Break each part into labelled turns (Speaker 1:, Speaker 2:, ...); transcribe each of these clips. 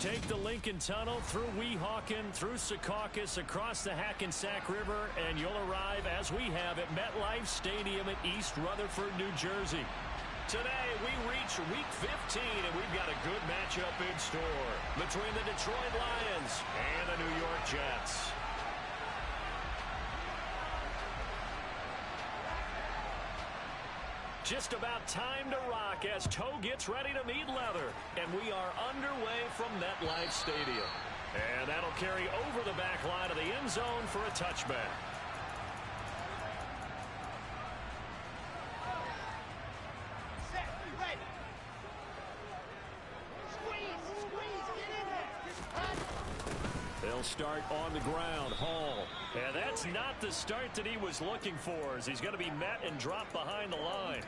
Speaker 1: Take the Lincoln Tunnel through Weehawken, through Secaucus, across the Hackensack River, and you'll arrive, as we have, at MetLife Stadium in East Rutherford, New Jersey. Today, we reach Week 15, and we've got a good matchup in store between the Detroit Lions and the New York Jets. Just about time to rock as toe gets ready to meet leather. And we are underway from MetLife Stadium. And that'll carry over the back line of the end zone for a touchback. They'll start on the ground. Hall. And that's not the start that he was looking for, as he's going to be met and dropped behind the line.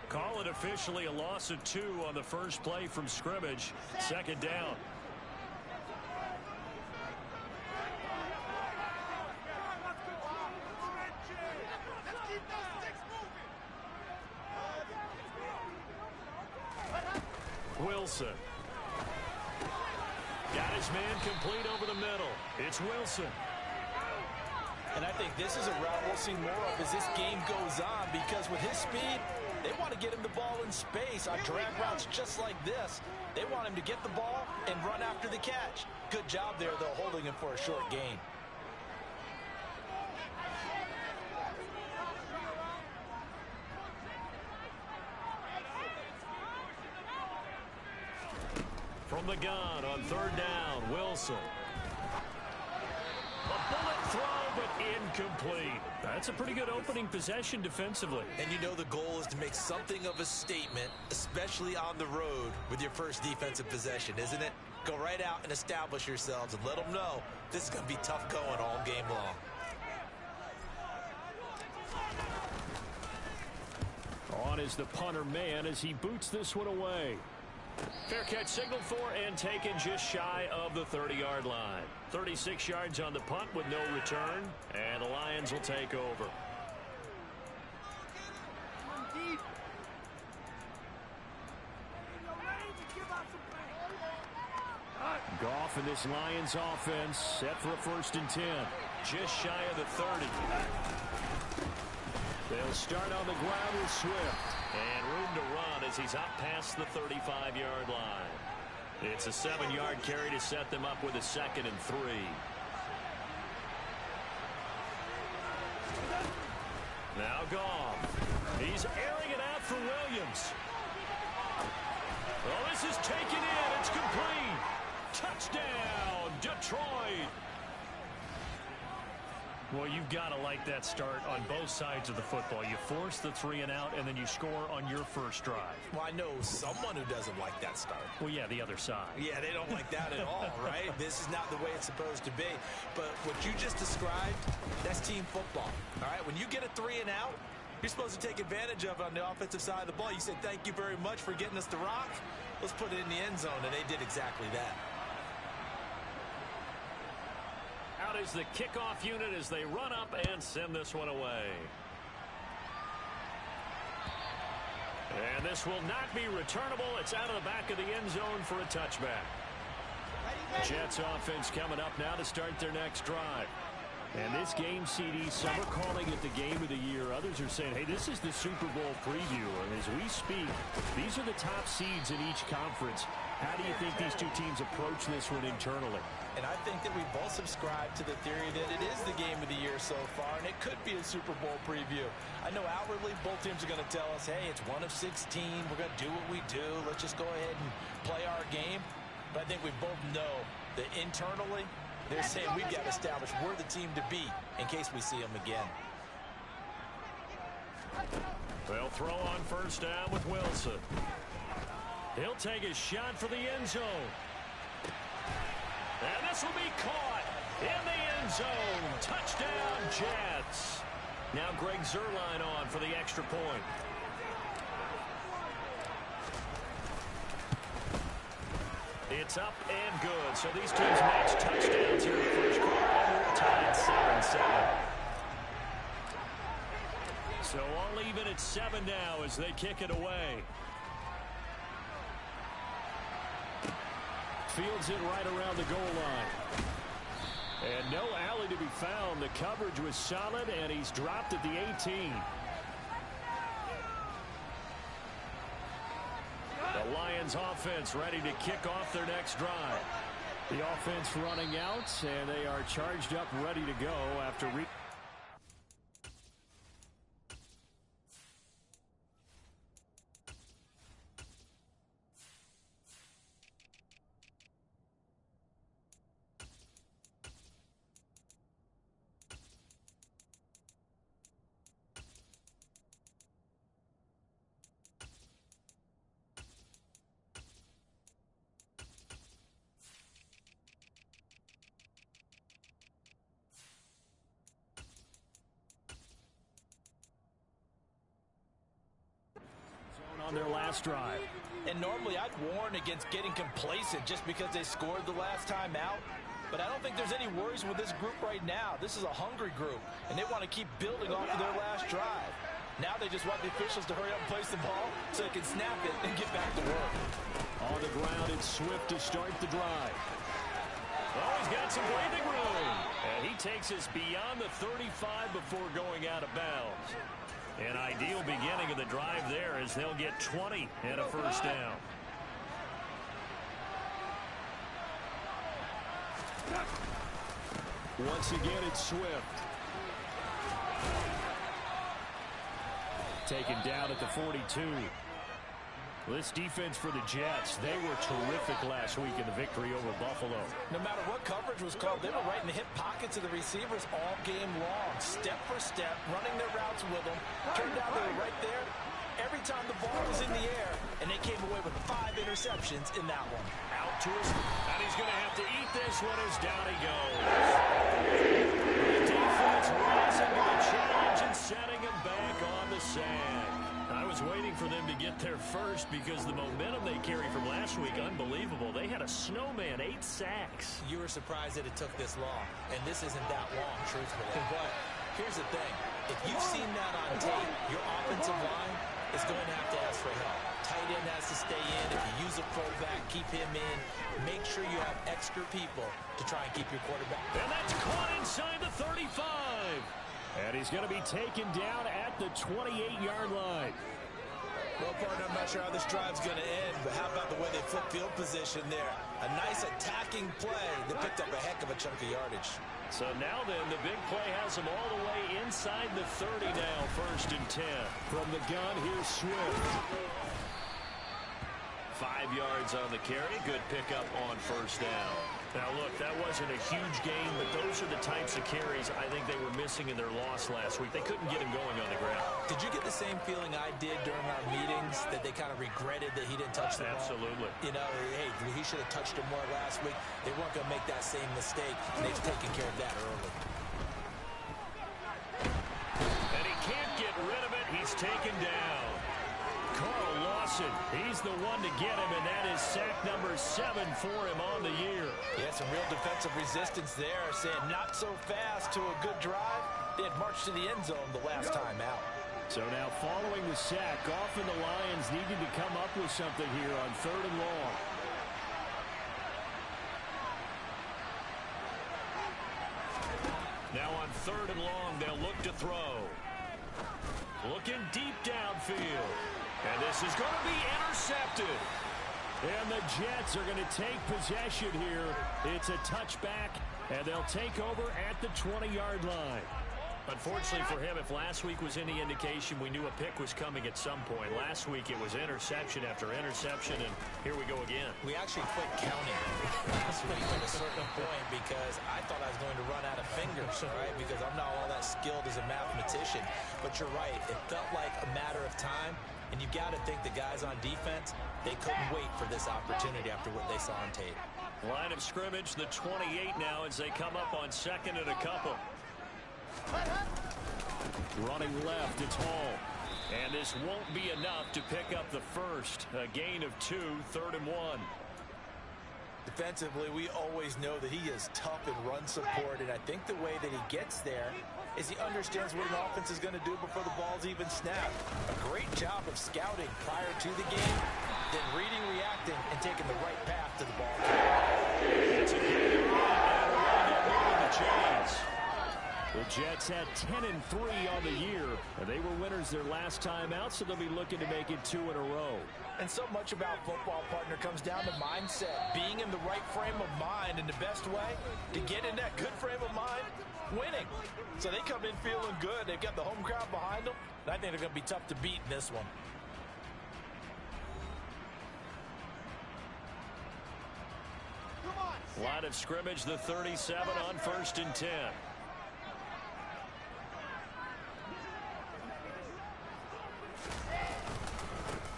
Speaker 1: Call it officially a loss of 2 on the first play from scrimmage. Second down. Wilson. Got his man complete over the middle. It's Wilson.
Speaker 2: And I think this is a route we'll see more of as this game goes on, because with his speed, they want to get him the ball in space on drag routes just like this. They want him to get the ball and run after the catch. Good job there, though, holding him for a short gain.
Speaker 1: From the gun on third down, Wilson. A bullet throw, but incomplete. That's a pretty good opening possession defensively.
Speaker 2: And you know the goal is to make something of a statement, especially on the road with your first defensive possession, isn't it? Go right out and establish yourselves and let them know this is going to be tough going all game long.
Speaker 1: On is the punter man as he boots this one away. Fair catch signaled for and taken just shy of the 30-yard line. 36 yards on the punt with no return, and the Lions will take over. Goff and this Lions offense set for a 1st and 10. Just shy of the 30. They'll start on the ground with Swift. And room to run as he's up past the 35-yard line. It's a 7-yard carry to set them up with a 2nd and 3. Now Goff. He's airing it out for Williams. Oh, this is taken in. It's complete. Touchdown, Detroit. Well, you've got to like that start on both sides of the football. You force the 3 and out, and then you score on your first drive.
Speaker 2: Well, I know someone who doesn't like that start.
Speaker 1: Well, yeah, the other side.
Speaker 2: Yeah, they don't like that at all, right? This is not the way it's supposed to be. But what you just described, that's team football, all right? When you get a 3 and out, you're supposed to take advantage of it on the offensive side of the ball. You said, thank you very much for getting us the rock. Let's put it in the end zone, and they did exactly that.
Speaker 1: Out is the kickoff unit as they run up and send this one away. And this will not be returnable. It's out of the back of the end zone for a touchback. Jets offense coming up now to start their next drive. And this game, CD, some are calling it the game of the year. Others are saying, hey, this is the Super Bowl preview. And as we speak, these are the top seeds in each conference. How do you think these two teams approach this one internally?
Speaker 2: And I think that we both subscribe to the theory that it is the game of the year so far, and it could be a Super Bowl preview. I know outwardly both teams are going to tell us, hey, it's 1 of 16. We're going to do what we do. Let's just go ahead and play our game. But I think we both know that internally, they're saying we've got to establish we're the team to beat in case we see them again.
Speaker 1: They'll throw on first down with Wilson. He'll take a shot for the end zone. And this will be caught in the end zone. Touchdown, Jets. Now Greg Zuerlein on for the extra point. It's up and good. So these teams match touchdowns here in the first quarter. And we're tied 7-7. So all even at 7 now as they kick it away. fields it right around the goal line. And no alley to be found. The coverage was solid, and he's dropped at the 18. The Lions offense ready to kick off their next drive. The offense running out, and they are charged up, ready to go after on their last drive.
Speaker 2: And normally I'd warn against getting complacent just because they scored the last time out. But I don't think there's any worries with this group right now. This is a hungry group, and they want to keep building off of their last drive. Now they just want the officials to hurry up and place the ball so they can snap it and get back to work.
Speaker 1: On the ground, it's Swift to start the drive. Oh, he's got some breathing room. And he takes us beyond the 35 before going out of bounds. An ideal beginning of the drive there as they'll get 20 and a first down. Once again, it's Swift. Taken down at the 42. This defense for the Jets, they were terrific last week in the victory over Buffalo.
Speaker 2: No matter what coverage was called, they were right in the hip pockets of the receivers all game long. Step for step, running their routes with them. Turned out they were right there every time the ball was in the air, and they came away with 5 interceptions in that one.
Speaker 1: Out to us, and he's going to have to eat this one as down he goes. The defense rising to the challenge and setting him back on the sand. I was waiting for them to get there first because the momentum they carry from last week, unbelievable. They had a snowman, 8 sacks.
Speaker 2: You were surprised that it took this long, and this isn't that long, truthfully. But here's the thing. If you've seen that on tape, your offensive line is going to have to ask for help. Tight end has to stay in. If you use a fullback, keep him in. Make sure you have extra people to try and keep your quarterback.
Speaker 1: And that's caught inside the 35. And he's going to be taken down at the 28-yard line.
Speaker 2: Well, partner, I'm not sure how this drive's going to end, but how about the way they flip field position there? A nice attacking play that picked up a heck of a chunk of yardage.
Speaker 1: So now then, the big play has him all the way inside the 30 now, 1st and 10. From the gun, here's Swift. 5 yards on the carry. Good pickup on 1st down. Now, look, that wasn't a huge gain, but those are the types of carries I think they were missing in their loss last week. They couldn't get him going on the ground.
Speaker 2: Did you get the same feeling I did during our meetings, that they kind of regretted that he didn't touch the ball?
Speaker 1: Absolutely.
Speaker 2: You know, hey, he should have touched him more last week. They weren't going to make that same mistake, and they've taken care of that early.
Speaker 1: And he can't get rid of it. He's taken down. Carl Lawson, he's the one to get him, and that is sack number 7 for him on the year.
Speaker 2: Yeah, some real defensive resistance there, saying not so fast to a good drive. They had marched to the end zone the last time out.
Speaker 1: So now following the sack, often the Lions needed to come up with something here on 3rd and long. Now on 3rd and long, they'll look to throw. Looking deep downfield. And this is going to be intercepted. And the Jets are going to take possession here. It's a touchback, and they'll take over at the 20-yard line. Unfortunately for him, if last week was any indication, we knew a pick was coming at some point. Last week it was interception after interception, and here we go again.
Speaker 2: We actually quit counting last week at a certain point because I thought I was going to run out of fingers, right? Because I'm not all that skilled as a mathematician. But you're right. It felt like a matter of time, and you've got to think the guys on defense, they couldn't wait for this opportunity after what they saw on tape.
Speaker 1: Line of scrimmage, the 28 now as they come up on 2nd and a couple. Running left, it's Hall. And this won't be enough to pick up the first. A gain of 2, 3rd and 1.
Speaker 2: Defensively, we always know that he is tough in run support, and I think the way that he gets there is he understands what an offense is going to do before the ball's even snapped. A great job of scouting prior to the game, then reading, reacting, and taking the right path to the ball.
Speaker 1: Jets had 10-3 on the year. They were winners their last time out, so they'll be looking to make it 2 in a row.
Speaker 2: And so much about football, partner, comes down to mindset. Being in the right frame of mind, and the best way to get in that good frame of mind, winning. So they come in feeling good. They've got the home crowd behind them. And I think they're going to be tough to beat in this one.
Speaker 1: Line of scrimmage, the 37 on 1st and 10.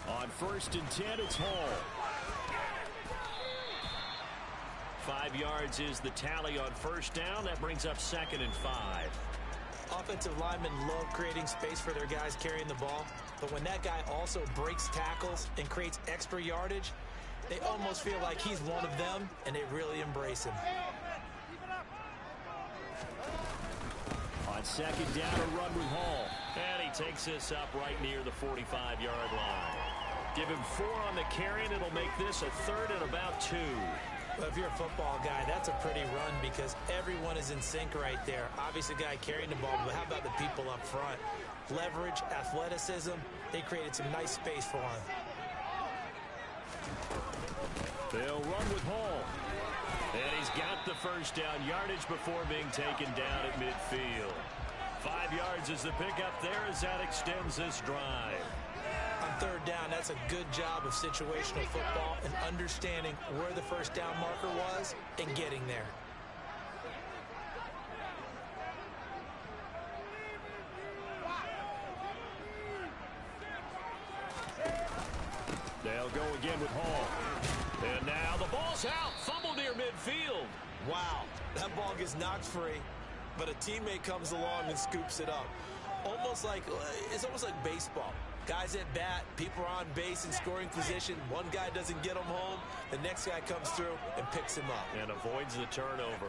Speaker 1: On 1st and 10, it's Hall. 5 yards is the tally on 1st down. That brings up 2nd and 5.
Speaker 2: Offensive linemen love creating space for their guys carrying the ball. But when that guy also breaks tackles and creates extra yardage, they almost feel like he's one of them, and they really embrace him.
Speaker 1: On 2nd down, a run with Hall. And he takes this up right near the 45-yard line. Give him 4 on the carry, and it'll make this a 3rd and about 2.
Speaker 2: Well, if you're a football guy, that's a pretty run because everyone is in sync right there. Obviously, the guy carrying the ball, but how about the people up front? Leverage, athleticism, they created some nice space for him.
Speaker 1: They'll run with Hall. And he's got the 1st down yardage before being taken down at midfield. 5 yards is the pickup there as that extends this drive.
Speaker 2: On 3rd down, that's a good job of situational football and understanding where the 1st down marker was and getting there.
Speaker 1: They'll go again with Hall. And now the ball's out. Fumble near midfield.
Speaker 2: Wow, that ball gets knocked free, but a teammate comes along and scoops it up. It's almost like baseball. Guys at bat, people are on base in scoring position. One guy doesn't get him home. The next guy comes through and picks him up.
Speaker 1: And avoids the turnover.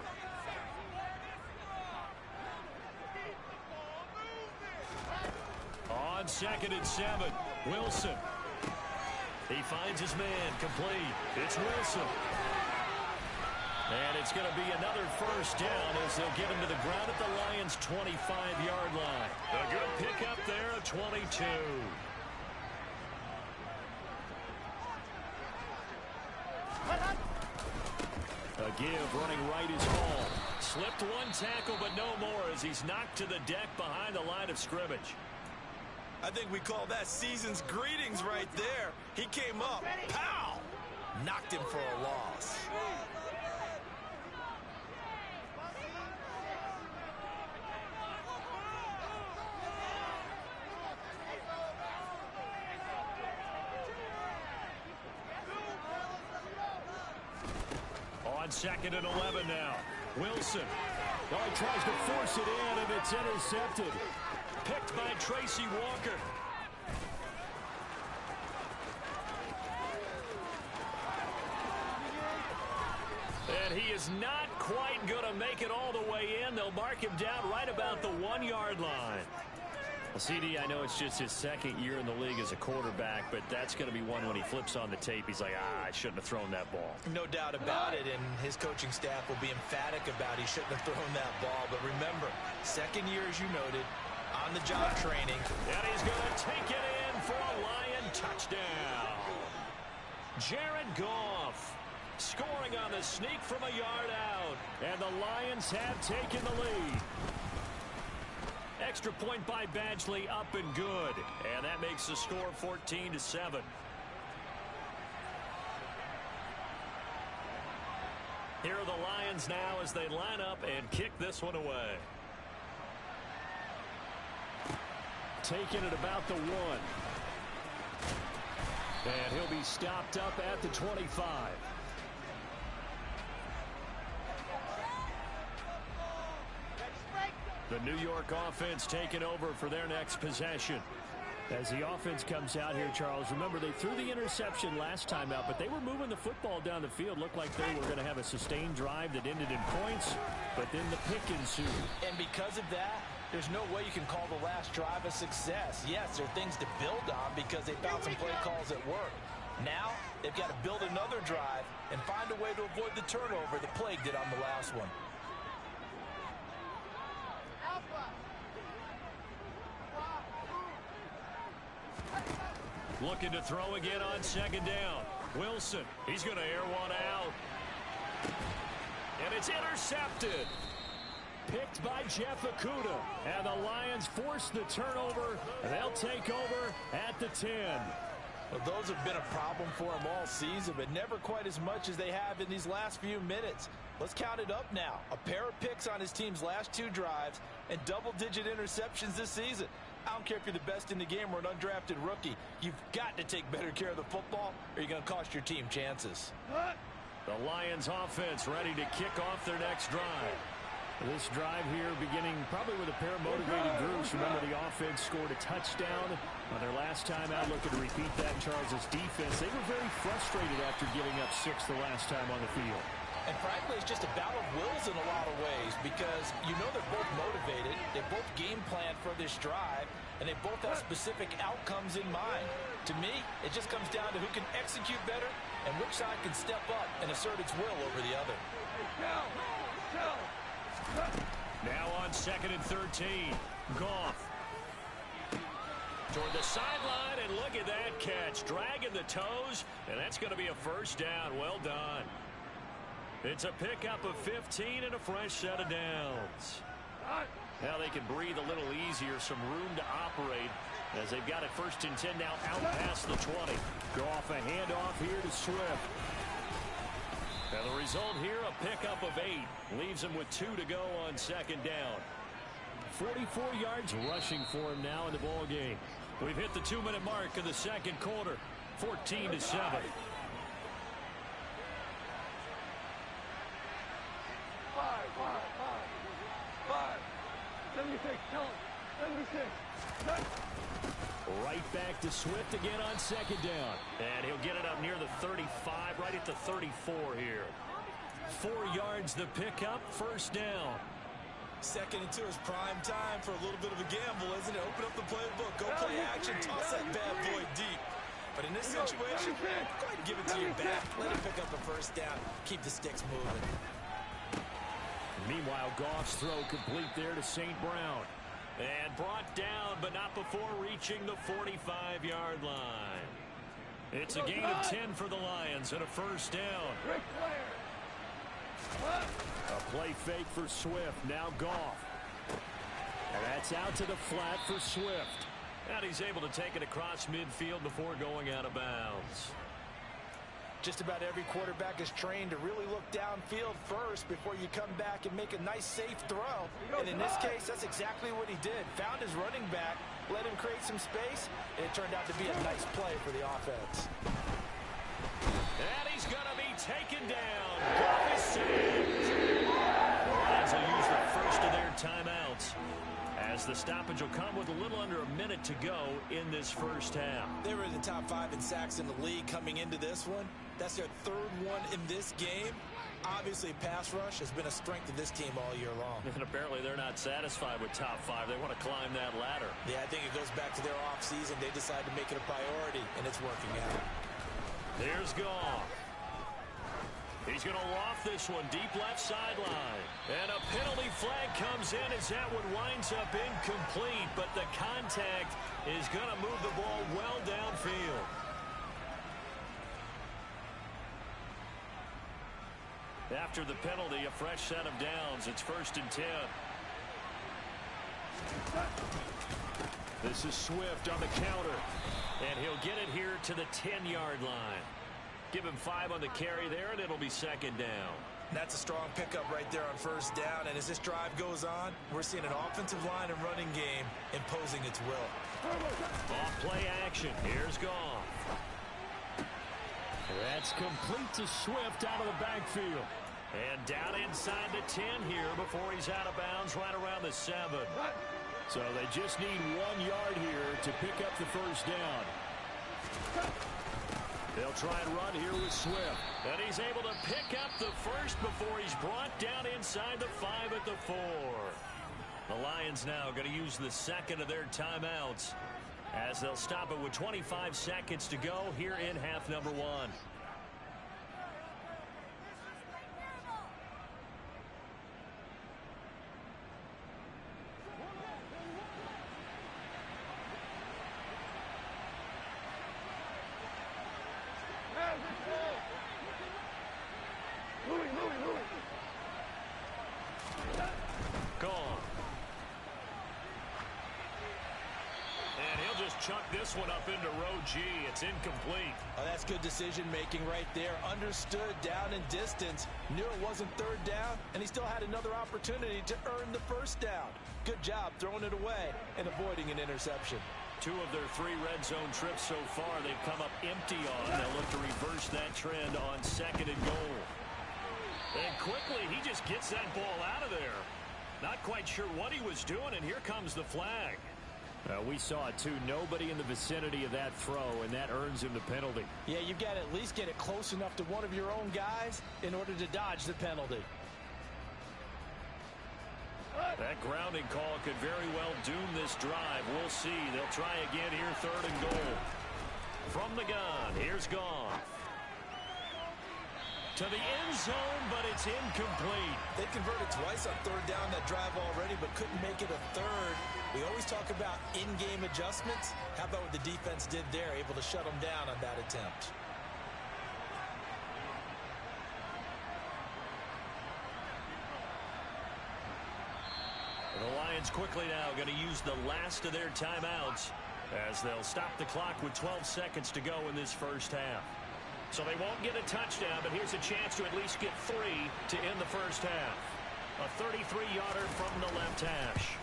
Speaker 1: On 2nd and 7, Wilson. He finds his man, complete. It's Wilson. And it's going to be another 1st down as they'll get him to the ground at the Lions' 25-yard line. A good pickup there at 22. A give running right is Hall. Slipped one tackle, but no more as he's knocked to the deck behind the line of scrimmage.
Speaker 2: I think we call that season's greetings right there. He came up, pow! Knocked him for a loss.
Speaker 1: On 2nd and 11 now. Wilson. Oh, he tries to force it in, and it's intercepted. Picked by Tracy Walker. And he is not quite going to make it all the way in. They'll mark him down right about the 1-yard line. Well, CD, I know it's just his 2nd year in the league as a quarterback, but that's going to be one when he flips on the tape. He's like, I shouldn't have thrown that ball.
Speaker 2: No doubt about it, and his coaching staff will be emphatic about he shouldn't have thrown that ball. But remember, 2nd year, as you noted, on-the-job training.
Speaker 1: And he's going to take it in for a Lion touchdown. Jared Goff scoring on the sneak from a yard out. And the Lions have taken the lead. Extra point by Badgley, up and good. And that makes the score 14-7. Here are the Lions now as they line up and kick this one away. Taking it about the 1. And he'll be stopped up at the 25. The New York offense taking over for their next possession. As the offense comes out here, Charles, remember they threw the interception last time out, but they were moving the football down the field. Looked like they were going to have a sustained drive that ended in points, but then the pick ensued.
Speaker 2: And because of that, there's no way you can call the last drive a success. Yes, there are things to build on because they found some play calls at work. Now, they've got to build another drive and find a way to avoid the turnover that plagued it on the last one.
Speaker 1: Looking to throw again on second down. Wilson, he's going to air one out. And it's intercepted. Picked by Jeff Okudah. And the Lions force the turnover. They'll take over at the 10.
Speaker 2: Well, those have been a problem for them all season, but never quite as much as they have in these last few minutes. Let's count it up now. A pair of picks on his team's last 2 drives and double-digit interceptions this season. I don't care if you're the best in the game or an undrafted rookie. You've got to take better care of the football or you're going to cost your team chances.
Speaker 1: The Lions offense ready to kick off their next drive. This drive here beginning probably with a pair of motivated groups. Remember, the offense scored a touchdown on their last time out. Looking to repeat that in Charles' defense. They were very frustrated after giving up 6 the last time on the field.
Speaker 2: And frankly, it's just a battle of wills in a lot of ways because you know they're both motivated. They both game plan for this drive, and they both have specific outcomes in mind. To me, it just comes down to who can execute better and which side can step up and assert its will over the other.
Speaker 1: Now on 2nd and 13. Goff. Toward the sideline, and look at that catch. Dragging the toes, and that's going to be a first down. Well done. It's a pickup of 15 and a fresh set of downs. Now they can breathe a little easier, some room to operate as they've got it 1st and 10 now out past the 20. Goff a handoff here to Swift. And the result here, a pickup of 8. Leaves him with 2 to go on 2nd down. 44 yards rushing for him now in the ball game. We've hit the 2-minute mark of the 2nd quarter. 14-7.
Speaker 3: 76.
Speaker 1: Right back to Swift again on 2nd down. And he'll get it up near the 35, right at the 34 here. 4 yards the pickup, 1st down.
Speaker 2: 2nd and 2 is prime time for a little bit of a gamble, isn't it? Open up the playbook, go play action, toss that bad boy deep. But in this situation, go ahead and give it to your back. Let him pick up the 1st down. Keep the sticks moving.
Speaker 1: Meanwhile, Goff's throw complete there to St. Brown. And brought down, but not before reaching the 45-yard line. It's a gain of 10 for the Lions and a 1st down. A play fake for Swift. Now Goff. And that's out to the flat for Swift. And he's able to take it across midfield before going out of bounds.
Speaker 2: Just about every quarterback is trained to really look downfield first before you come back and make a nice, safe throw. And in this case, that's exactly what he did. Found his running back, let him create some space, and it turned out to be a nice play for the offense.
Speaker 1: And he's going to be taken down. Goff is saved. The Lions will use the first of their timeouts, as the stoppage will come with a little under a minute to go in this 1st half.
Speaker 2: They were in the top 5 in sacks in the league coming into this one. That's their 3rd one in this game. Obviously, pass rush has been a strength of this team all year long.
Speaker 1: And apparently they're not satisfied with top 5. They want to climb that ladder.
Speaker 2: Yeah, I think it goes back to their offseason. They decided to make it a priority, and it's working out.
Speaker 1: There's Goff. He's going to loft this one deep left sideline. And a penalty flag comes in as that one winds up incomplete. But the contact is going to move the ball well downfield. After the penalty, a fresh set of downs. It's 1st and 10. This is Swift on the counter. And he'll get it here to the 10-yard line. Give him 5 on the carry there, and it'll be 2nd down.
Speaker 2: That's a strong pickup right there on 1st down. And as this drive goes on, we're seeing an offensive line and running game imposing its will.
Speaker 1: Off play action. Here's Goff. That's complete to Swift out of the backfield. And down inside the 10 here before he's out of bounds right around the 7. So they just need 1 yard here to pick up the 1st down. They'll try and run here with Swift. And he's able to pick up the 1st before he's brought down inside the 5 at the 4. The Lions now going to use the 2nd of their timeouts as they'll stop it with 25 seconds to go here in half number 1. chuck this one up into row G. It's incomplete.
Speaker 2: Oh, that's good decision-making right there. Understood down and distance. Knew it wasn't third down, and he still had another opportunity to earn the first down. Good job throwing it away and avoiding an interception.
Speaker 1: 2 of their 3 red zone trips so far they've come up empty on. They'll look to reverse that trend on 2nd and goal. And quickly, he just gets that ball out of there. Not quite sure what he was doing, and here comes the flag. We saw it, too. Nobody in the vicinity of that throw, and that earns him the penalty.
Speaker 2: Yeah, you've got to at least get it close enough to one of your own guys in order to dodge the penalty.
Speaker 1: That grounding call could very well doom this drive. We'll see. They'll try again here, 3rd and goal. From the gun, here's Goff. To the end zone, but it's incomplete.
Speaker 2: They converted twice on 3rd down that drive already, but couldn't make it a 3rd. We always talk about in-game adjustments. How about what the defense did there, able to shut them down on that attempt?
Speaker 1: The Lions quickly now going to use the last of their timeouts as they'll stop the clock with 12 seconds to go in this first half. So they won't get a touchdown, but here's a chance to at least get 3 to end the first half. A 33-yarder from the left hash.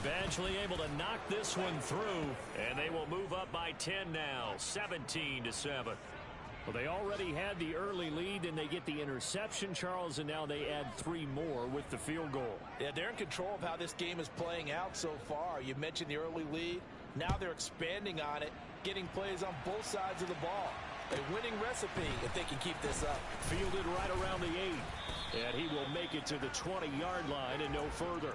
Speaker 1: Eventually able to knock this one through, and they will move up by 10 now, 17-7. Well, they already had the early lead, and they get the interception, Charles, and now they add 3 more with the field goal.
Speaker 2: Yeah, they're in control of how this game is playing out so far. You mentioned the early lead. Now they're expanding on it, getting plays on both sides of the ball. A winning recipe if they can keep this up.
Speaker 1: Fielded right around the 8, and he will make it to the 20-yard line and no further.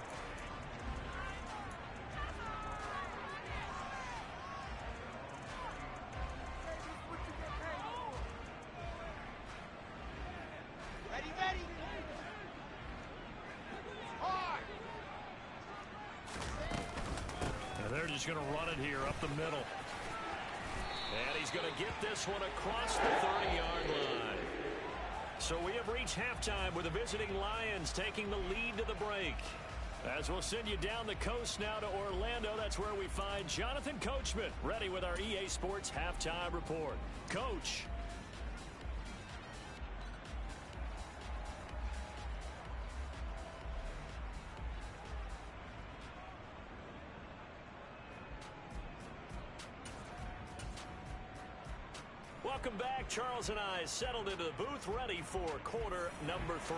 Speaker 1: They're just going to run it here up the middle. And he's going to get this one across the 30-yard line. So we have reached halftime with the visiting Lions taking the lead to the break. As we'll send you down the coast now to Orlando, that's where we find Jonathan Coachman ready with our EA Sports Halftime Report. Coach. Welcome back. Charles and I settled into the booth ready for quarter number 3.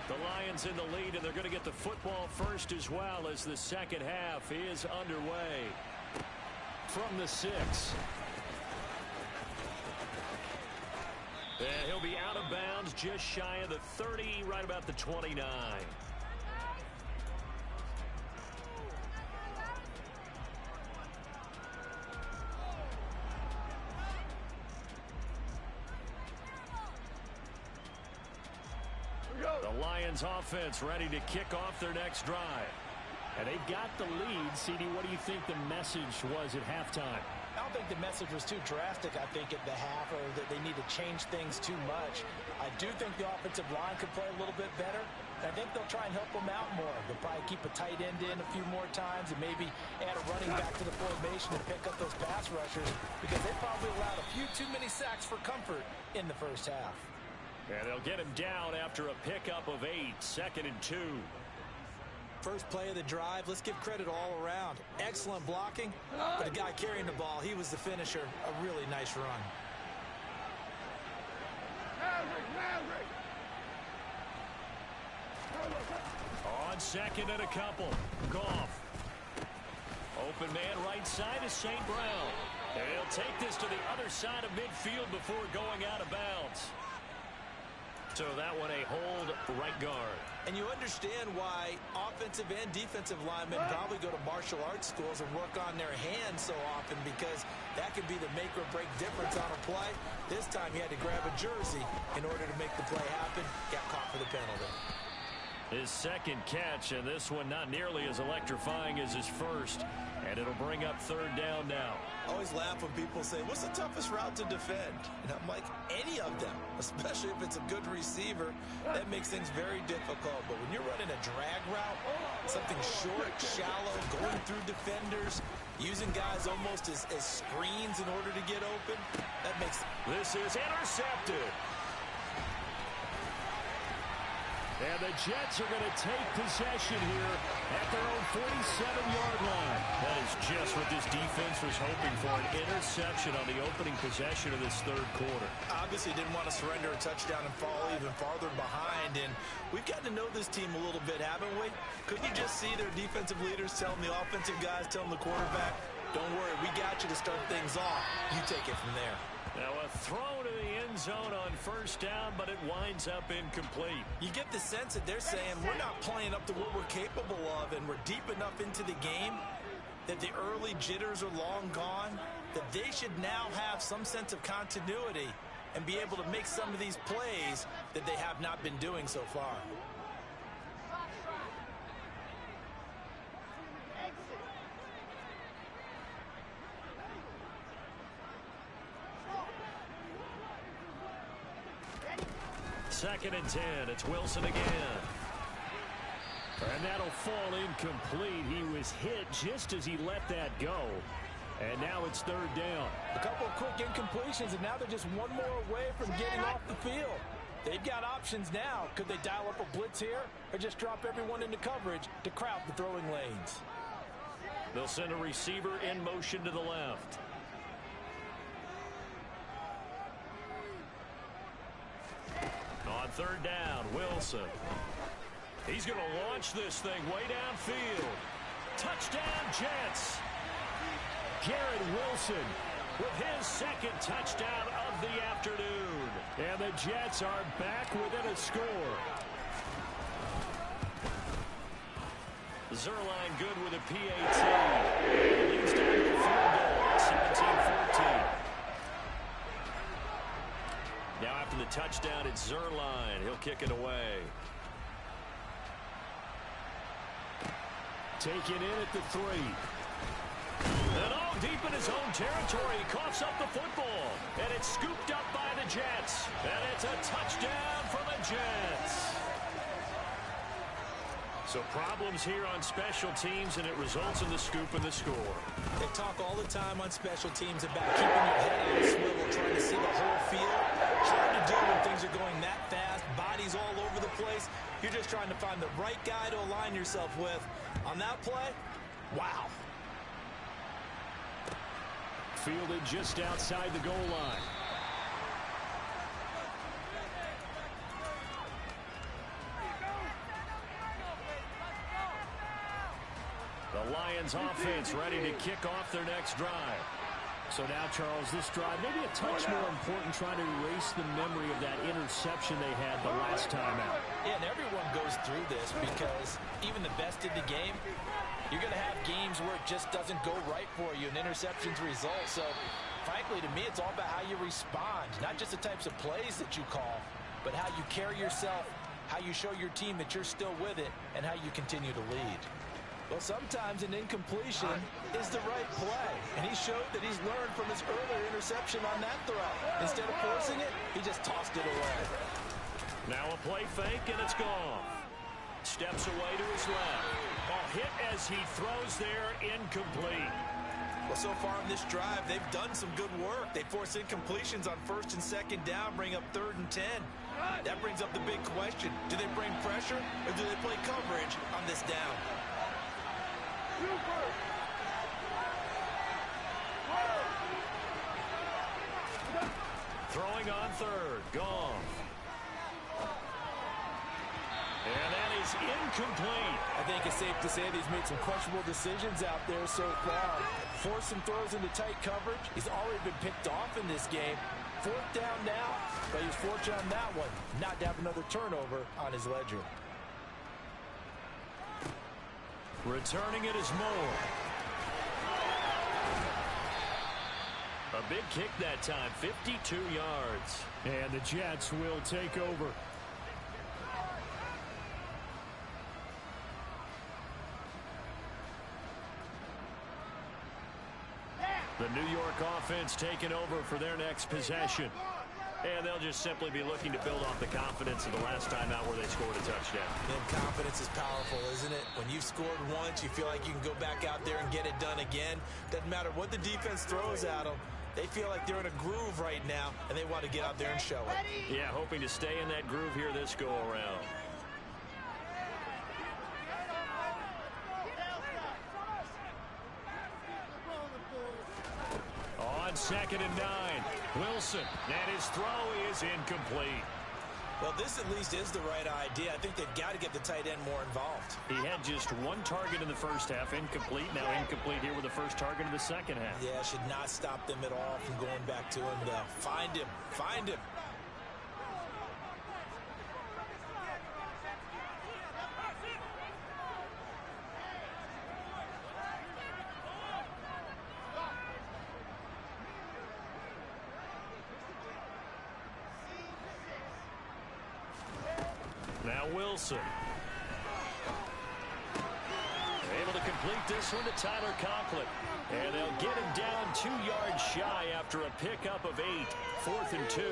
Speaker 1: The Lions in the lead, and they're going to get the football first as well as the second half is underway. From the 6. And he'll be out of bounds just shy of the 30, right about the 29. The Lions offense ready to kick off their next drive. And they've got the lead. CD, what do you think the message was at halftime?
Speaker 2: I don't think the message was too drastic, I think, at the half, or that they need to change things too much. I do think the offensive line could play a little bit better. I think they'll try and help them out more. They'll probably keep a tight end in a few more times and maybe add a running back to the formation and pick up those pass rushers, because they probably allowed a few too many sacks for comfort in the first half.
Speaker 1: And they'll get him down after a pickup of 8, 2nd and 2.
Speaker 2: First play of the drive, let's give credit all around. Excellent blocking, but the guy carrying the ball, he was the finisher. A really nice run.
Speaker 1: On 2nd and a couple. Goff. Open man right side is St. Brown. And he'll take this to the other side of midfield before going out of bounds. So that one a hold right guard.
Speaker 2: And you understand why offensive and defensive linemen probably go to martial arts schools and work on their hands so often, because that could be the make or break difference on a play. This time he had to grab a jersey in order to make the play happen. Got caught for the penalty.
Speaker 1: His second catch, and this one not nearly as electrifying as his first. And it'll bring up third down now.
Speaker 2: I always laugh when people say, what's the toughest route to defend? And I'm like, any of them, especially if it's a good receiver. That makes things very difficult. But when you're running a drag route, something short, shallow, going through defenders, using guys almost as screens in order to get open, that makes...
Speaker 1: This is intercepted. And the Jets are going to take possession here at their own 47-yard line. That is just what this defense was hoping for, an interception on the opening possession of this third quarter.
Speaker 2: Obviously didn't want to surrender a touchdown and fall even farther behind. And we've gotten to know this team a little bit, haven't we? Couldn't you just see their defensive leaders telling the offensive guys, telling the quarterback, don't worry, we got you to start things off. You take it from there.
Speaker 1: Now a throw to the end zone on first down, but it winds up incomplete.
Speaker 2: You get the sense that they're saying we're not playing up to what we're capable of, and we're deep enough into the game that the early jitters are long gone, that they should now have some sense of continuity and be able to make some of these plays that they have not been doing so far.
Speaker 1: Second and 10. It's Wilson again. And that'll fall incomplete. He was hit just as he let that go. And now it's third down.
Speaker 2: A couple of quick incompletions, and now they're just one more away from getting off the field. They've got options now. Could they dial up a blitz here or just drop everyone into coverage to crowd the throwing lanes?
Speaker 1: They'll send a receiver in motion to the left. On third down, Wilson. He's going to launch this thing way downfield. Touchdown, Jets. Garrett Wilson with his second touchdown of the afternoon. And the Jets are back within a score. Zerline good with a PAT. Leads down to the field goal, 17-14. Now after the touchdown, it's Zerline. He'll kick it away. Taken in at the 3. And all deep in his own territory. He coughs up the football. And it's scooped up by the Jets. And it's a touchdown for the Jets. So problems here on special teams, and it results in the scoop and the score.
Speaker 2: They talk all the time on special teams about keeping your head on a swivel, trying to see the whole field. Hard to do when things are going that fast, bodies all over the place. You're just trying to find the right guy to align yourself with. On that play, wow.
Speaker 1: Fielded just outside the goal line. The Lions offense ready to kick off their next drive. So now, Charles, this drive maybe a touch more important, trying to erase the memory of that interception they had the last time out.
Speaker 2: Yeah, and everyone goes through this because even the best in the game, you're going to have games where it just doesn't go right for you, and interceptions result. So, frankly, to me, it's all about how you respond, not just the types of plays that you call, but how you carry yourself, how you show your team that you're still with it, and how you continue to lead. Well, sometimes an incompletion is the right play, and he showed that he's learned from his earlier interception on that throw. Instead of forcing it, he just tossed it away.
Speaker 1: Now a play fake, and it's gone. Steps away to his left. Ball hit as he throws there, incomplete.
Speaker 2: Well, so far in this drive, they've done some good work. They force incompletions on first and second down, bring up 3rd and 10. That brings up the big question. Do they bring pressure, or do they play coverage on this down?
Speaker 1: Throwing on 3rd. Gone. And that is incomplete.
Speaker 2: I think it's safe to say that he's made some questionable decisions out there so far. Forced some throws into tight coverage. He's already been picked off in this game. 4th down now, but he's fortunate on that one not to have another turnover on his ledger.
Speaker 1: Returning it is Moore. A big kick that time, 52 yards. And the Jets will take over. The New York offense taking over for their next possession. And they'll just simply be looking to build off the confidence of the last time out where they scored a touchdown.
Speaker 2: And confidence is powerful, isn't it? When you've scored once, you feel like you can go back out there and get it done again. Doesn't matter what the defense throws at them. They feel like they're in a groove right now, and they want to get out there and show it.
Speaker 1: Yeah, hoping to stay in that groove here this go-around. On 2nd and 9, Wilson, and his throw is incomplete.
Speaker 2: Well, this at least is the right idea. I think they've got to get the tight end more involved.
Speaker 1: He had just one target in the first half, incomplete. Now incomplete here with the first target of the second half.
Speaker 2: Yeah, should not stop them at all from going back to him, though. Find him. Find him.
Speaker 1: Now Wilson. Able to complete this one to Tyler Conklin. And they'll get him down 2 yards shy after a pickup of 8. 4th and 2.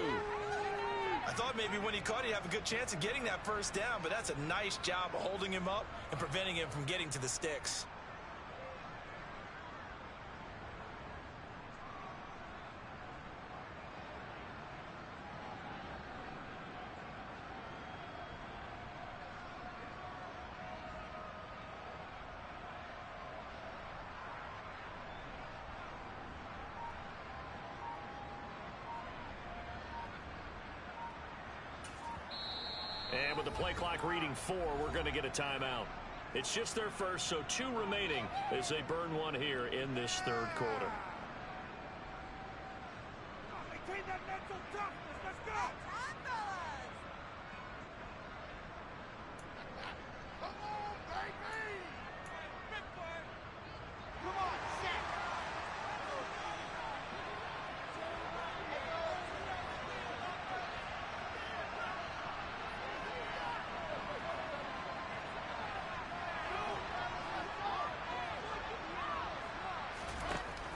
Speaker 2: I thought maybe when he caught, he'd have a good chance of getting that first down, but that's a nice job of holding him up and preventing him from getting to the sticks.
Speaker 1: And with the play clock reading 4, we're going to get a timeout. It's just their first, so 2 remaining as they burn one here in this third quarter.
Speaker 3: Maintain that mental toughness. Let's go. Come on, baby. Big play. Come on, set.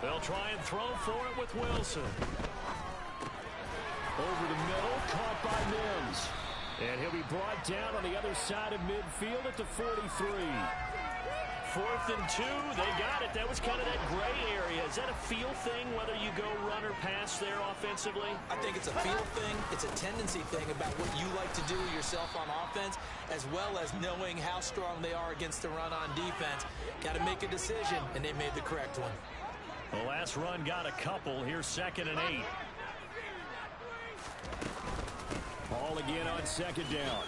Speaker 1: They'll try and throw for it with Wilson. Over the middle, caught by Mims. And he'll be brought down on the other side of midfield at the 43. 4th and 2, they got it. That was kind of that gray area. Is that a feel thing, whether you go run or pass there offensively?
Speaker 2: I think it's a feel thing. It's a tendency thing about what you like to do yourself on offense, as well as knowing how strong they are against the run on defense. Got to make a decision, and they made the correct one.
Speaker 1: The last run got a couple. Here's 2nd and 8. Ball again on 2nd down.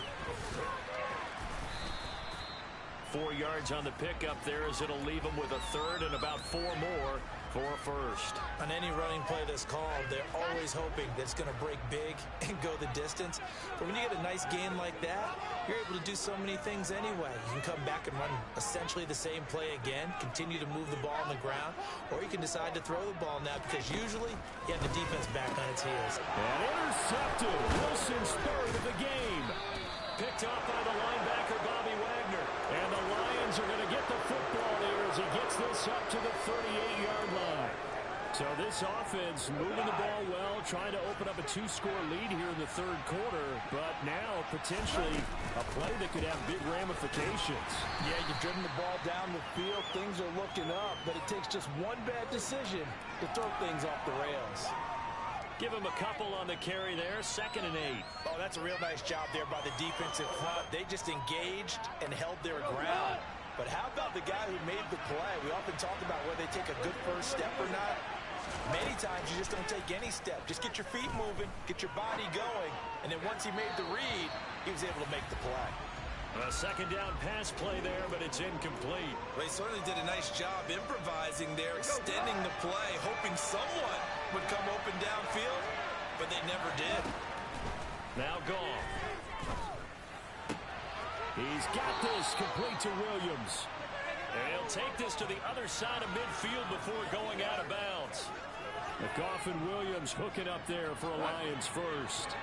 Speaker 1: 4 yards on the pickup there as it'll leave them with a 3rd and about 4 more for a first.
Speaker 2: On any running play that's called, they're always hoping that it's going to break big and go the distance. But when you get a nice gain like that, you're able to do so many things anyway. You can come back and run essentially the same play again, continue to move the ball on the ground, or you can decide to throw the ball now because usually you have the defense back on its heels.
Speaker 1: And intercepted. Wilson's 3rd of the game. Picked off by the linebacker, Bobby Wagner. And the Lions are going to get the football here as he gets this up to the 38-yard line. So this offense moving the ball well, trying to open up a 2-score lead here in the third quarter, but now potentially a play that could have big ramifications.
Speaker 4: Yeah, you've driven the ball down the field. Things are looking up, but it takes just one bad decision to throw things off the rails.
Speaker 1: Give him a couple on the carry there. 2nd and 8.
Speaker 2: Oh, that's a real nice job there by the defensive front. They just engaged and held their ground. But how about the guy who made the play? We often talk about whether they take a good first step or not. Many times you just don't take any step. Just get your feet moving, get your body going, and then once he made the read, he was able to make the play.
Speaker 1: A 2nd down pass play there, but it's incomplete.
Speaker 2: Well, he certainly did a nice job improvising there, extending the play, hoping someone would come open downfield, but they never did.
Speaker 1: Now Goff. He's got this complete to Williams. And he'll take this to the other side of midfield before going out of bounds. Goff and Williams hooking up there for a Lions first.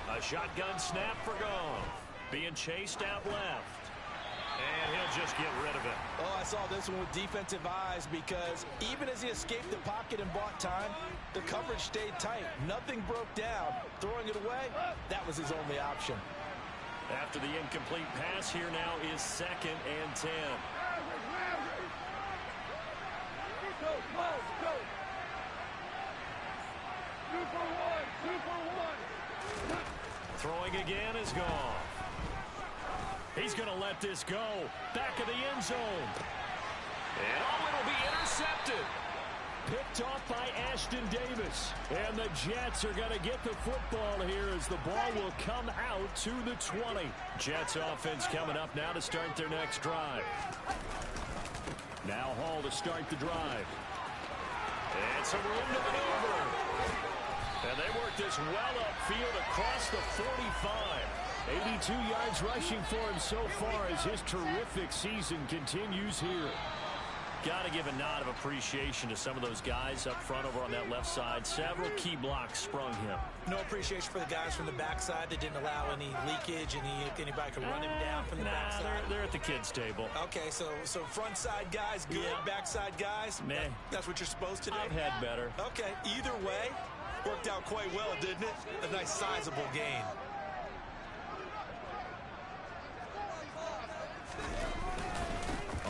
Speaker 1: A shotgun snap for Goff. Being chased out left. And he'll just get rid of it.
Speaker 4: Oh, I saw this one with defensive eyes because even as he escaped the pocket and bought time, the coverage stayed tight. Nothing broke down. Throwing it away, that was his only option.
Speaker 1: After the incomplete pass, here now is 2nd and 10. Throwing again is gone. He's going to let this go. Back of the end zone. And it'll be intercepted. Picked off by Ashton Davis. And the Jets are going to get the football here as the ball will come out to the 20. Jets offense coming up now to start their next drive. Now Hall to start the drive. And some room to maneuver. And they work this well upfield across the 45. 82 yards rushing for him so far as his terrific season continues here. Got to give a nod of appreciation to some of those guys up front over on that left side. Several key blocks sprung him.
Speaker 2: No appreciation for the guys from the backside that didn't allow any leakage, anybody could run him down from the backside.
Speaker 1: They're at the kids' table.
Speaker 2: Okay, so front side guys good, backside guys,
Speaker 1: meh.
Speaker 2: That's what you're supposed to do?
Speaker 1: I've had better.
Speaker 2: Okay, either way, worked out quite well, didn't it? A nice sizable gain.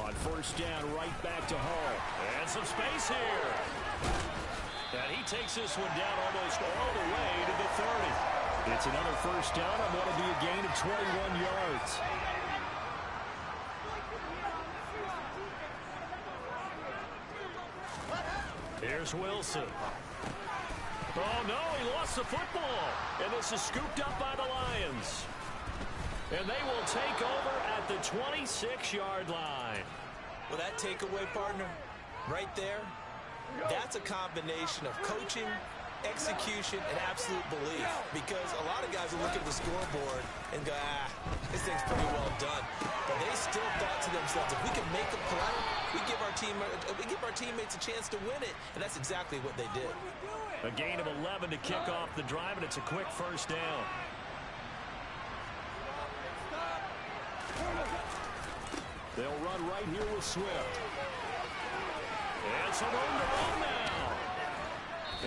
Speaker 1: On first down, right back to Hall. And some space here. And he takes this one down almost all the way to the 30. It's another first down on what will be a gain of 21 yards. Here's Wilson. Oh, no, he lost the football. And this is scooped up by the Lions. And they will take over at the 26-yard line.
Speaker 2: Well, that takeaway, partner, right there, that's a combination of coaching, execution, and absolute belief. Because a lot of guys will look at the scoreboard and go, this thing's pretty well done. But they still thought to themselves, if we can make a play, we give our teammates a chance to win it. And that's exactly what they did.
Speaker 1: A gain of 11 to kick off the drive, and it's a quick first down. They'll run right here with Swift. And some room to run now.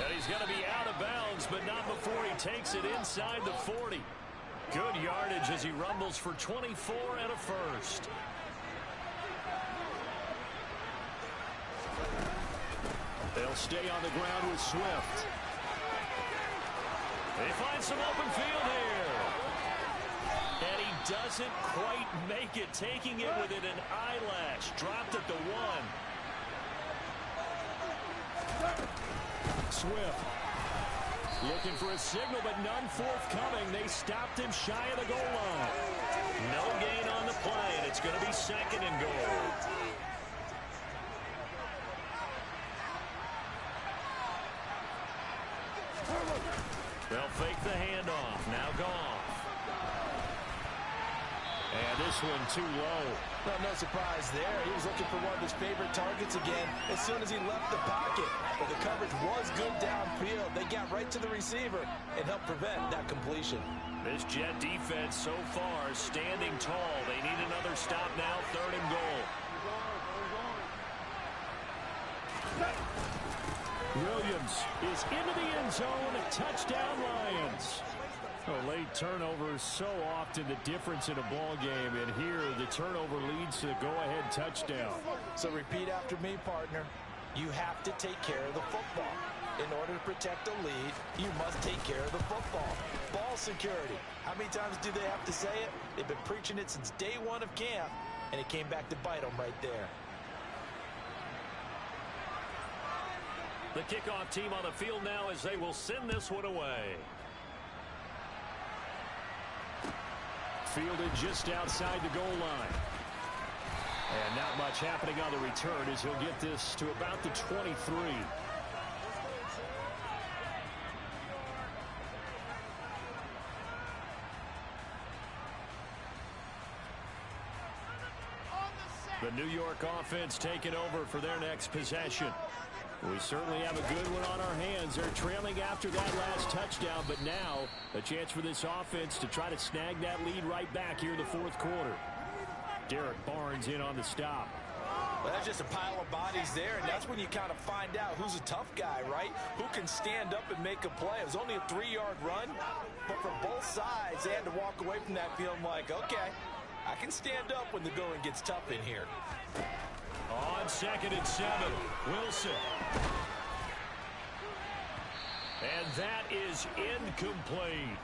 Speaker 1: And he's going to be out of bounds, but not before he takes it inside the 40. Good yardage as he rumbles for 24 and a first. They'll stay on the ground with Swift. They find some open field here. And he doesn't quite make it, taking it within an eyelash. Dropped at the 1. Swift looking for a signal, but none forthcoming. They stopped him shy of the goal line. No gain on the play, and it's going to be 2nd and goal. They'll fake the handoff. Now Goff. And this one too low.
Speaker 4: Well, no surprise there. He was looking for one of his favorite targets again as soon as he left the pocket. But the coverage was good downfield. They got right to the receiver and helped prevent that completion.
Speaker 1: This Jet defense so far standing tall. They need another stop now. 3rd and goal. Williams is into the end zone. Touchdown Lions. A late turnover is so often the difference in a ball game, and here the turnover leads to the go-ahead touchdown.
Speaker 4: So repeat after me, partner. You have to take care of the football. In order to protect a lead, you must take care of the football. Ball security. How many times do they have to say it? They've been preaching it since day 1 of camp, and it came back to bite them right there.
Speaker 1: The kickoff team on the field now as they will send this one away. Fielded just outside the goal line. And not much happening on the return as he'll get this to about the 23. The New York offense taking over for their next possession. We certainly have a good one on our hands. They're trailing after that last touchdown, but now a chance for this offense to try to snag that lead right back here in the 4th quarter. Derek Barnes in on the stop.
Speaker 2: Well, that's just a pile of bodies there, and that's when you kind of find out who's a tough guy, right? Who can stand up and make a play. It was only a 3-yard run, but for both sides, they had to walk away from that feeling like, okay, I can stand up when the going gets tough in here.
Speaker 1: On 2nd and 7, Wilson. And that is incomplete.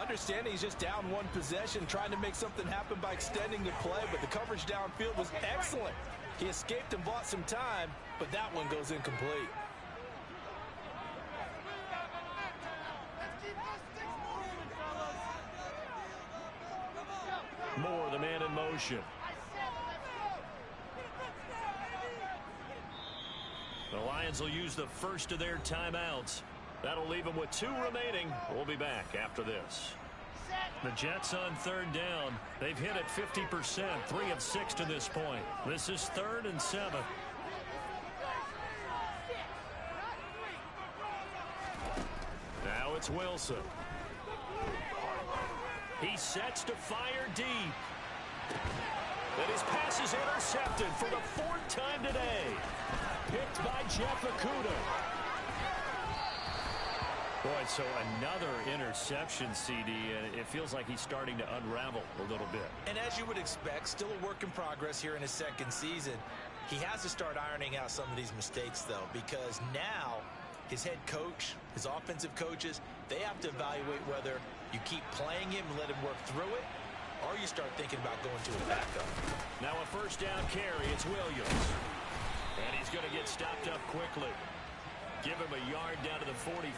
Speaker 2: Understanding he's just down one possession, trying to make something happen by extending the play, but the coverage downfield was excellent. He escaped and bought some time, but that one goes incomplete.
Speaker 1: Moore, the man in motion. The Lions will use the first of their timeouts. That'll leave them with 2 remaining. We'll be back after this. The Jets on 3rd down. They've hit it 50%, 3 of 6 to this point. This is 3rd and 7. Now it's Wilson. He sets to fire deep. And his pass is intercepted for the 4th time today. Picked by Jeff Okudah. Boy, so another interception, CD, and it feels like he's starting to unravel a little bit.
Speaker 2: And as you would expect, still a work in progress here in his 2nd season. He has to start ironing out some of these mistakes, though, because now his head coach, his offensive coaches, they have to evaluate whether you keep playing him and let him work through it, or you start thinking about going to a backup.
Speaker 1: Now a 1st down carry. It's Williams. And he's going to get stopped up quickly. Give him a yard down to the 43.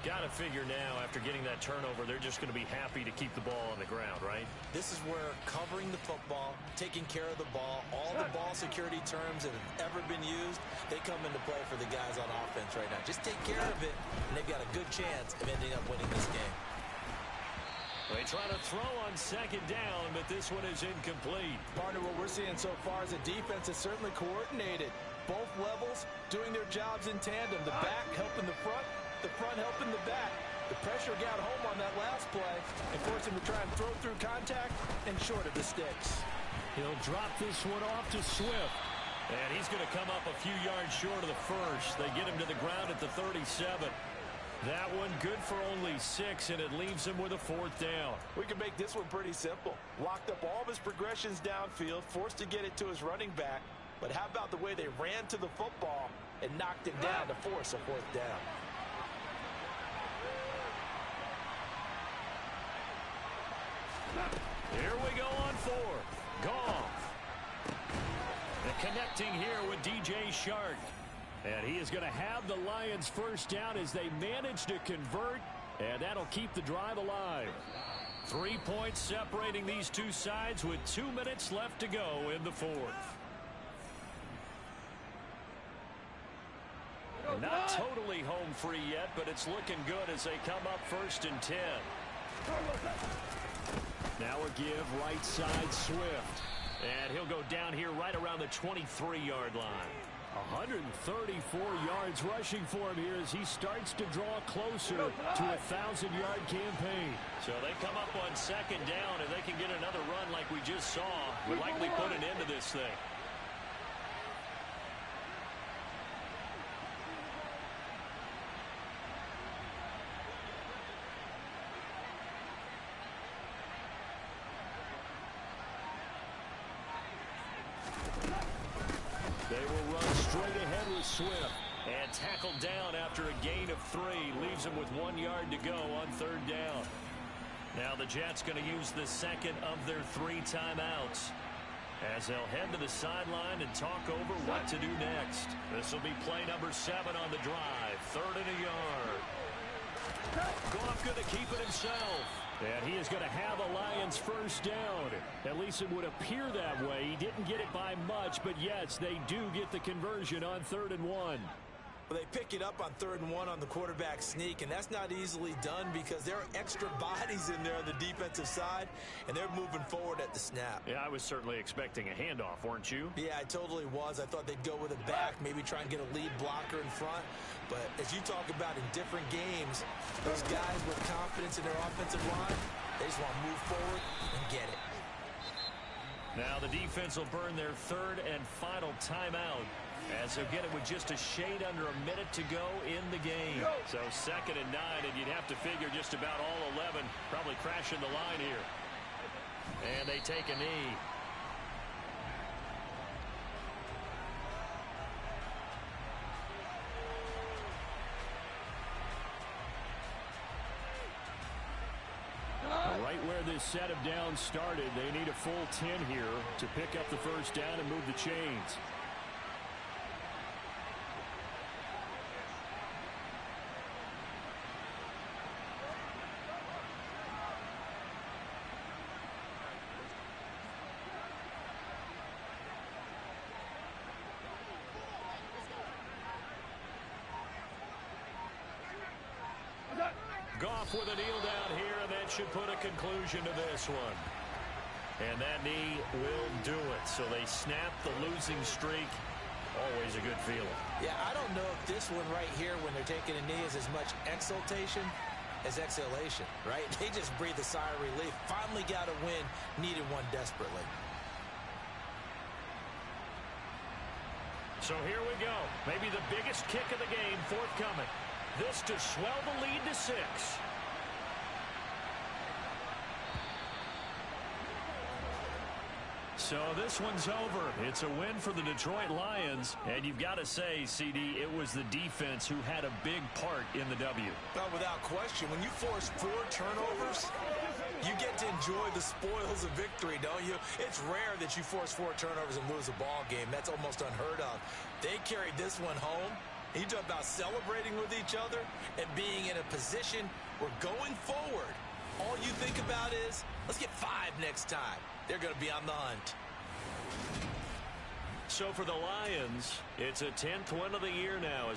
Speaker 1: Got to figure now, after getting that turnover, they're just going to be happy to keep the ball on the ground, right?
Speaker 2: This is where covering the football, taking care of the ball, all the ball security terms that have ever been used, they come into play for the guys on offense right now. Just take care of it, and they've got a good chance of ending up winning this game.
Speaker 1: They try to throw on 2nd down, but this one is incomplete.
Speaker 2: Partner, what we're seeing so far is a defense that's certainly coordinated. Both levels doing their jobs in tandem. The back helping the front helping the back. The pressure got home on that last play and forced him to try and throw through contact and short of the sticks.
Speaker 1: He'll drop this one off to Swift. And he's going to come up a few yards short of the first. They get him to the ground at the 37. That one good for only 6, and it leaves him with a 4th down.
Speaker 2: We can make this one pretty simple. Locked up all of his progressions downfield, forced to get it to his running back. But how about the way they ran to the football and knocked him down to force a 4th down?
Speaker 1: Here we go on 4th. Goff. And connecting here with DJ Shark. And he is going to have the Lions' 1st down as they manage to convert. And that'll keep the drive alive. 3 points separating these two sides with 2 minutes left to go in the 4th. Not totally home free yet, but it's looking good as they come up 1st and 10. Now a give right side Swift. And he'll go down here right around the 23-yard line. 134 yards rushing for him here as he starts to draw closer to a 1,000-yard campaign. So they come up on 2nd down, and they can get another run like we just saw. Would likely put an end to this thing. They will run straight ahead with Swift. And tackled down after a gain of 3. Leaves him with 1 yard to go on 3rd down. Now the Jets going to use the 2nd of their 3 timeouts as they'll head to the sideline and talk over what to do next. This will be play number 7 on the drive. 3rd and a yard. Goff going to keep it himself. And he is going to have a Lions 1st down. At least it would appear that way. He didn't get it by much, but yes, they do get the conversion on 3rd and 1.
Speaker 2: Well, they pick it up on 3rd and 1 on the quarterback sneak, and that's not easily done because there are extra bodies in there on the defensive side, and they're moving forward at the snap.
Speaker 1: Yeah, I was certainly expecting a handoff, weren't you?
Speaker 2: Yeah, I totally was. I thought they'd go with a back, maybe try and get a lead blocker in front. But as you talk about in different games, those guys with confidence in their offensive line, they just want to move forward and get it.
Speaker 1: Now the defense will burn their third and final timeout as they'll get it with just a shade under a minute to go in the game. So 2nd and 9, and you'd have to figure just about all 11 probably crashing the line here. And they take a knee. Right where this set of downs started, they need a full 10 here to pick up the first down and move the chains. Goff with a kneel down here, and that should put a conclusion to this one. And that knee will do it. So they snap the losing streak. Always a good feeling.
Speaker 4: Yeah, I don't know if this one right here, when they're taking a knee, is as much exultation as exhalation, right? They just breathe a sigh of relief. Finally got a win, needed one desperately.
Speaker 1: So here we go. Maybe the biggest kick of the game forthcoming. This to swell the lead to 6. So this one's over. It's a win for the Detroit Lions. And you've got to say, CD, it was the defense who had a big part in the W.
Speaker 4: Well, without question, when you force 4 turnovers, you get to enjoy the spoils of victory, don't you? It's rare that you force 4 turnovers and lose a ball game. That's almost unheard of. They carried this one home. You talk about celebrating with each other and being in a position where going forward, all you think about is, let's get 5 next time. They're going to be on the hunt.
Speaker 1: So for the Lions, it's a 10th win of the year now.